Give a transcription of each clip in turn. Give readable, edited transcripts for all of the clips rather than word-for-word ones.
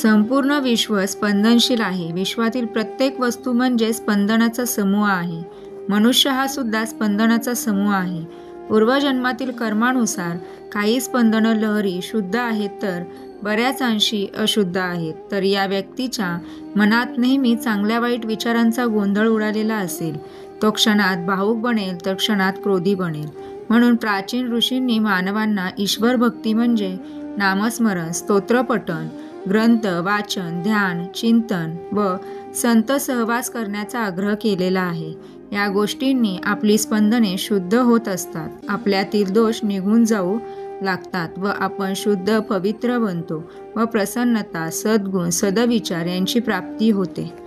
संपूर्ण विश्व स्पंदनशील आहे. विश्वातील प्रत्येक वस्तू म्हणजे स्पंदनाचा समूह आहे. मनुष्य हा सुद्धा स्पंदनाचा समूह आहे. पूर्वजन्मातील कर्मानुसार काही स्पंदन लहरी शुद्ध आहेत तर बऱ्याच अंशी अशुद्ध आहेत. तर या व्यक्तीच्या मनात नेहमी चांगल्या वाईट विचारांचा गोंधळ उडालेला असेल. तो क्षणात भावुक बनेल तर क्षणात क्रोधी बनेल. म्हणून प्राचीन ऋषींनी मानवांना ईश्वर भक्ती म्हणजे नामस्मरण, स्तोत्रपठण, ग्रंथ वाचन, ध्यान, चिंतन व संत सहवास करण्याचा आग्रह केलेला आहे. या गोष्टींनी आपली स्पंदने शुद्ध होत असतात. आपल्यातील दोष निघून जाऊ लागतात व आपण शुद्ध पवित्र बनतो व प्रसन्नता, सद्गुण, सदविचार यांची प्राप्ती होते.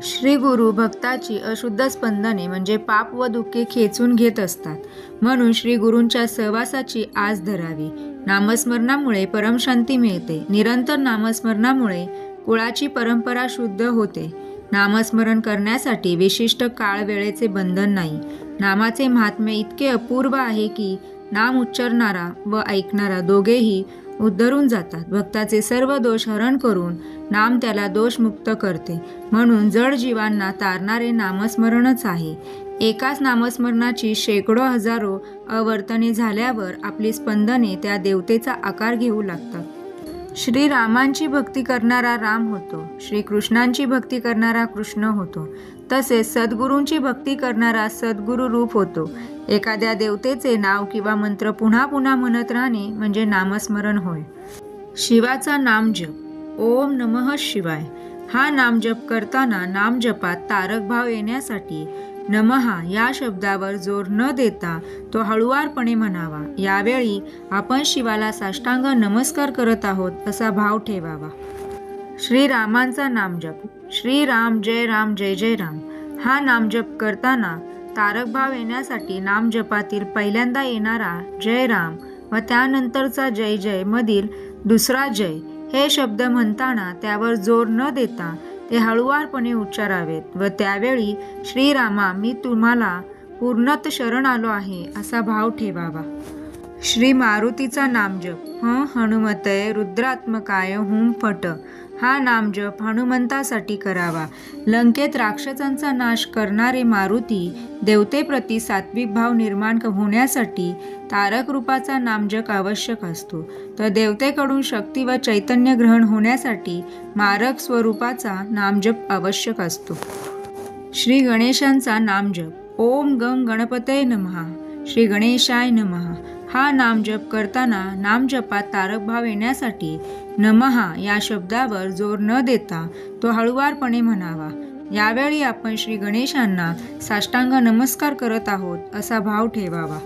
श्री गुरु भक्ताची अशुद्ध स्पंदने म्हणजे पाप व दुःखे खेचून घेत असतात. म्हणून श्री गुरूंच्या सहवासाची आस धरावी. नामस्मरणामुळे परमशांती मिळते. निरंतर नामस्मरणामुळे कुळाची परंपरा शुद्ध होते. नामस्मरण करण्यासाठी विशिष्ट काळ वेळेचे बंधन नाही. नामाचे महात्म्य इतके अपूर्व आहे की नाम उच्चारणारा व ऐकणारा दोघेही उद्धरून जातात. भक्ताचे सर्व दोष हरण करून नाम त्याला दोषमुक्त करते. म्हणून जड जीवांना तारणारे नामस्मरणच आहे. एकाच नामस्मरणाची शेकडो हजारो आवर्तने झाल्यावर आपली स्पंदने त्या देवतेचा आकार घेऊ लागतात. श्रीरामांची भक्ती करणारा राम होतो. श्रीकृष्णांची भक्ती करणारा कृष्ण होतो. तसेच सद्गुरूंची भक्ती करणारा सद्गुरू रूप होतो. एखाद्या देवतेचे नाव किंवा मंत्र पुन्हा पुन्हा म्हणत राहणे म्हणजे नामस्मरण होय. शिवाचा नामजप. ओम नमः शिवाय हा नामजप करताना नामजपात तारक भाव येण्यासाठी नमहा या शब्दावर जोर न देता तो हळुवारपणे म्हणावा. यावेळी आपण शिवाला साष्टांग नमस्कार करत आहोत असा भाव ठेवावा. श्रीरामांचा नामजप. श्रीराम जय राम जय जय राम हा नामजप करताना तारक भाव येण्यासाठी नामजपातील पहिल्यांदा येणारा जय राम व त्यानंतरचा जय जय मधील दुसरा जय हे शब्द म्हणताना त्यावर जोर न देता ते हळुवारपणे उच्चारावेत व त्यावेळी श्रीरामा मी तुम्हाला पूर्णत शरण आलो आहे असा भाव ठेवावा. श्री मारुतीचा नामजप. हनुमतये रुद्रात्मकाय हुं फट हा नामजप हनुमंतासाठी करावा. लंकेत राक्षसांचा नाश करणारे मारुती देवतेप्रती सात्विक भाव निर्माण होण्यासाठी तारक रूपाचा नामजप आवश्यक असतो. तर देवतेकडून शक्ती व चैतन्य ग्रहण होण्यासाठी मारक स्वरूपाचा नामजप आवश्यक असतो. श्री गणेशांचा नामजप. ओम गं गणपतये नमः श्री गणेशाय नमः हा नामजप करताना नामजपात तारक भाव येण्यासाठी नमहा या शब्दावर जोर न देता तो हळुवारपणे म्हणावा. यावेळी आपण श्री गणेशांना साष्टांग नमस्कार करत आहोत असा भाव ठेवावा.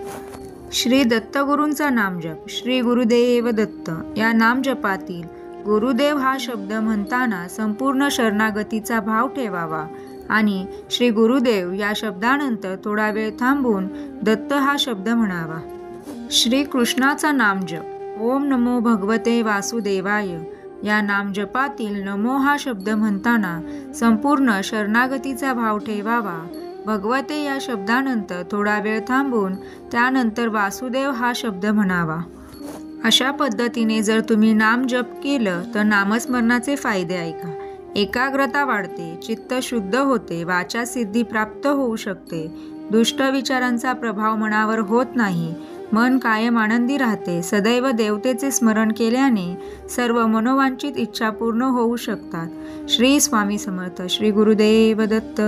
श्री दत्तगुरूंचा नामजप. श्री गुरुदेव दत्त या नामजपातील गुरुदेव हा शब्द म्हणताना संपूर्ण शरणागतीचा भाव ठेवावा आणि श्री गुरुदेव या शब्दानंतर थोडा वेळ थांबून दत्त हा शब्द म्हणावा. श्री कृष्णाचा नामजप. ओम नमो भगवते वासुदेवाय या नामजपातील नमो हा शब्द म्हणताना संपूर्ण शरणागतीचा भाव ठेवावा. भगवते या शब्दानंतर थोडा वेळ थांबून त्यानंतर वासुदेव हा शब्द म्हणावा. अशा पद्धतीने जर तुम्ही नामजप केलं तर नामस्मरणाचे फायदे ऐका. एकाग्रता वाढते, चित्त शुद्ध होते, वाचा सिद्धी प्राप्त होऊ शकते, दुष्ट विचारांचा प्रभाव मनावर होत नाही, मन कायम आनंदी राहते. सदैव देवतेचे स्मरण केल्याने सर्व मनोवांछित इच्छा पूर्ण होऊ शकतात. श्री स्वामी समर्थ. श्री गुरुदेव दत्त.